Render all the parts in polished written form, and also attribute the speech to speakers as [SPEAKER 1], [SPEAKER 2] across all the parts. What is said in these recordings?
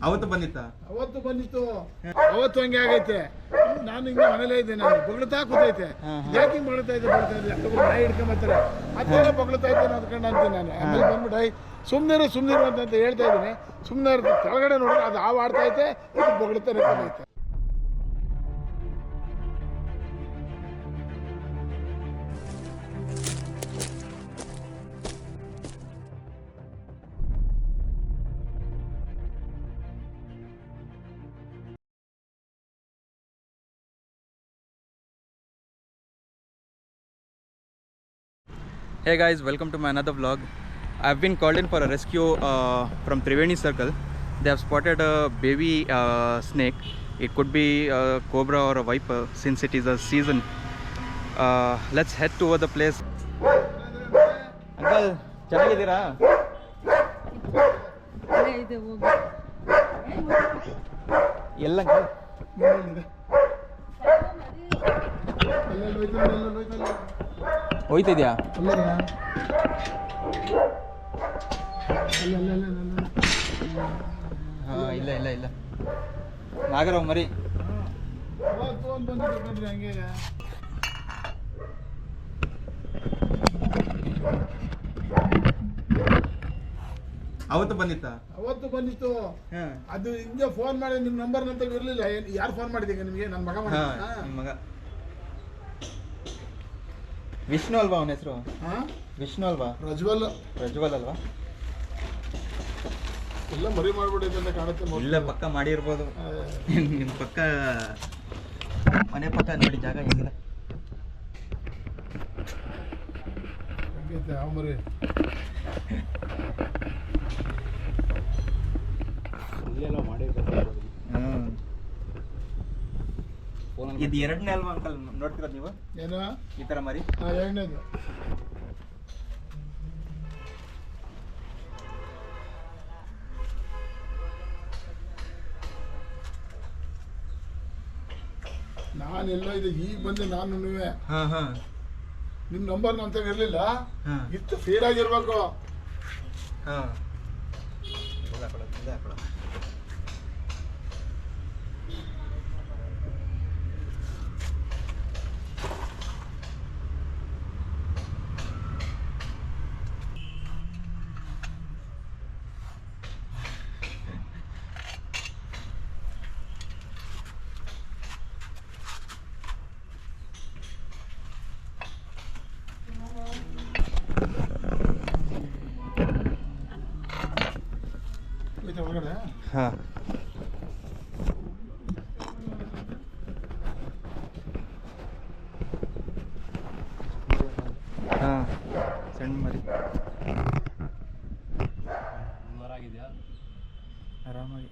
[SPEAKER 1] ಅವತ್ತು ಬಂದಿತ್ತಾ?
[SPEAKER 2] ಅವತ್ತು ಬಂದಿತ್ತು. ಅವತ್ತು ಹಂಗೆ ಆಗೈತೆ. ನಾನು ಹಿಂಗೆ ಮನೇಲೇ ಇದ್ದೆ, ನಾನು ಬೊಗಳ್ತಾ ಕೂತೈತೆ. ಯಾಕೆ ಹಿಂಗೆ ಬೊಗಳ್ತಾ ಇದ್ದೆ ನಾಯಿ ಹಿಡ್ಕೊಂಬತ್ತಾರೆ ಅದೆಲ್ಲ ಬೊಗಳ್ತಾ ಇದ್ದೆ ಅಂದ್ಕೊಂಡು ಅಂತೀನಿ ನಾನು. ಆಮೇಲೆ ಬಂದ್ಬಿಟ್ಟು ಸುಮ್ಮನಿರು ಅಂತ ಹೇಳ್ತಾ ಇದ್ದೀನಿ. ಸುಮ್ಮನೆ ಕೆಳಗಡೆ ನೋಡಿದ್ರೆ ಅದು ಹಾವು ಆಡ್ತಾ ಐತೆ, ಇದು ಬೊಗಳ್ತಾ ಇರ್ತೈತೆ.
[SPEAKER 1] Hey guys, welcome to my another vlog. I've been called in for a rescue from Triveni Circle. They have spotted a baby snake. It could be a cobra or a viper since it is a season. Let's head toward the place. Uncle, ಚೆನ್ನಾಗಿದ್ದೀರಾ? ಎಲ್ಲ ಹೋಯ್ತಿದ್ಯಾ? ಹಾಂ, ಇಲ್ಲ ನಾಗರಾವ್ ಮರಿ. ಅವತ್ತು ಬಂದಿತ್ತಾ?
[SPEAKER 2] ಅವತ್ತು ಬಂದಿತ್ತು. ಅದು ಹಿಂಗೆ ಫೋನ್ ಮಾಡಿ ನಿಮ್ಮ ನಂಬರ್ ನಂತರ ಇರಲಿಲ್ಲ. ಯಾರು ಫೋನ್ ಮಾಡಿದ್ದೀಗ ನಿಮಗೆ? ನನ್ನ ಮಗ ಮಾಡಿ.
[SPEAKER 1] ನಿಮ್ಮ ಮಗ ವಿಷ್ಣು ಅಲ್ವಾ ಅವನ ಹೆಸರು? ವಿಷ್ಣು ಅಲ್ವಾ? ಪ್ರಜ್ವಲ್ ಅಲ್ವಾ?
[SPEAKER 2] ಎಲ್ಲ ಮರಿ ಮಾಡ್ಬಿಟ್ಟಿದೆ ಅಂತ ಕಾಣುತ್ತೆ.
[SPEAKER 1] ಇಲ್ಲ, ಪಕ್ಕ ಮಾಡಿರ್ಬೋದು. ನಿಮ್ಮ ಪಕ್ಕ ಮನೆ ಪಕ್ಕ ನೋಡಿ ಜಾಗ ಹೇಗಿದೆ.
[SPEAKER 2] ಮರಿ ಇಲ್ಲೆಲ್ಲ ಮಾಡಿರ್ಬೇಕು.
[SPEAKER 1] ಇದು ಎರಡನೇ ಅಲ್ವಾ ಅಂಕಲ್ ನೋಡ್ತಿರೋದು ನೀವು?
[SPEAKER 2] ಏನು
[SPEAKER 1] ಈ ತರ ಮರಿ?
[SPEAKER 2] ಎರಡನೇದು. ನಾನೆಲ್ಲೋ ಇದೆ, ಈಗ ಬಂದೆ ನಾನು. ನಿಮ್ ನಂಬರ್ ನಂತ ಇರ್ಲಿಲ್ಲ, ಇತ್ತು ಫೇಲ್ ಆಗಿರ್ಬೇಕು. ಒಳಗಡೆ
[SPEAKER 1] ಸಣ್ಣ ಮರಿ ಆರಾಮಾಗಿ.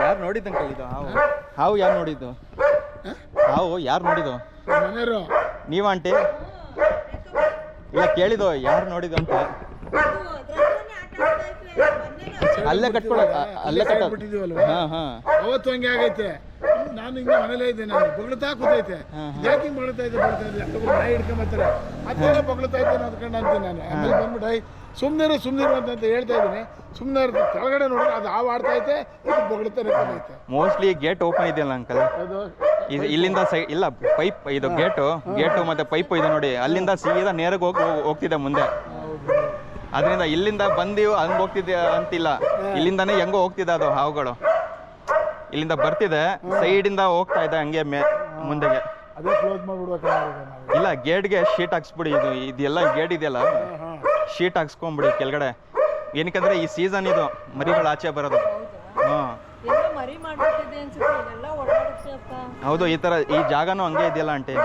[SPEAKER 1] ಯಾರು ನೋಡಿದ್ದಂಕಲ್ ಇದು ಹಾವು? ಯಾರು ನೋಡಿದ್ದು ಹಾವು? ಯಾರು ನೋಡಿದ್ದು?
[SPEAKER 2] ಮನೆಯವರು.
[SPEAKER 1] ನೀವ ಆಂಟಿ? ಇಲ್ಲ, ಕೇಳಿದ್ದು ಯಾರು ನೋಡಿದ್ದು ಅಂತ. ಅಲ್ಲೇ
[SPEAKER 2] ಕಟ್ಬಿಟ್ಟಿದೀವಲ್ವಾ, ಅವತ್ತು ಹಂಗೆ ಆಗೈತೆ. ನಾನು ಹಿಂಗೆ ಮನೇಲೇ ಇದ್ದೆ, ನಾನು ಬೊಗಳ್ತಾ ಕೂತೈತೆ. ಯಾಕೆ ಹಿಂಗೆ ಬೊಗಳ್ತಾ ಇದ್ದೆ ನಾಯಿ ಹಿಡ್ಕೊಂಬತ್ತಾರೆ ಅದೆಲ್ಲ ಬೊಗಳ್ತಾ ಇದ್ದೆ ಅಂದ್ಕೊಂಡು ಅಂತೀನಿ ನಾನು. ಆಮೇಲೆ ಬಂದ್ಬಿಟ್ಟು ಸುಮ್ಮನಿರು ಅಂತ ಹೇಳ್ತಾ ಇದ್ದೀನಿ. ಸುಮ್ಮನೆ ಕೆಳಗಡೆ ನೋಡಿದ್ರೆ ಅದು ಹಾವು ಆಡ್ತಾ ಐತೆ, ಇದು ಬೊಗಳ್ತಾ ಇರ್ತೈತೆ.
[SPEAKER 1] ಮೋಸ್ಟ್ಲಿ ಗೇಟ್ ಓಪನ್ ಇದೆಯಲ್ಲ ಅಂಕಲ್, ಇಲ್ಲಿಂದ ಇಲ್ಲ ಪೈಪ್, ಇದು ಗೇಟು ಮತ್ತೆ ಪೈಪ್ ಇದೆ ನೋಡಿ, ಅಲ್ಲಿಂದ ಸೀದಾ ನೇರಕ್ಕೆ ಹೋಗ್ತಿದೆ ಮುಂದೆ. ಅದರಿಂದ ಇಲ್ಲಿಂದ ಬಂದು ಹಂಗೆ ಹೋಗ್ತಿದ್ದೆ ಅಂತಿಲ್ಲ, ಇಲ್ಲಿಂದಾನೇ ಹೆಂಗೋ ಹೋಗ್ತಿದೆ ಅದು ಹಾವುಗಳು. ಇಲ್ಲಿಂದ ಬರ್ತಿದೆ, ಸೈಡಿಂದ ಹೋಗ್ತಾ ಇದೆ ಹಂಗೆ ಮುಂದೆಗೆ. ಇಲ್ಲ, ಗೇಟ್ಗೆ ಶೀಟ್ ಹಾಕ್ಸ್ಬಿಡಿ. ಇದೆಲ್ಲ ಗೇಟ್ ಇದೆಯಲ್ಲ, ಶೀಟ್ ಹಾಕ್ಸ್ಕೊಂಬಿಡಿ ಕೆಳಗಡೆ. ಏನಕ್ಕಂದ್ರೆ ಈ ಸೀಸನ್ ಇದು ಮರಿಗಳು ಆಚೆ ಬರೋದು. ಹೌದು, ಈ ತರ ಈ ಜಾಗನೂ ಹಂಗೆ ಇದೆಯಲ್ಲ ಆಂಟಿ.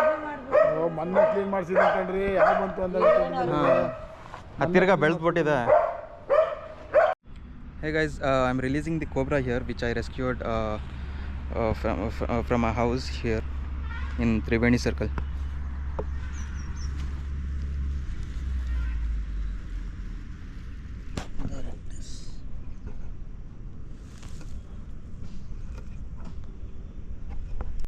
[SPEAKER 2] ಮೊನ್ನೆ ಕ್ಲೀನ್ ಮಾಡ್ಸಿದ್ದೆ ಕಣ್ರಿ, ಯಾವ ಬಂತು ಅಂತ
[SPEAKER 1] ಹತ್ತಿರಗ ಬೆಳೆದ್ಬಿಟ್ಟಿದೆ. Hey guys, I'm releasing the cobra here which I rescued from a house here in Triveni Circle.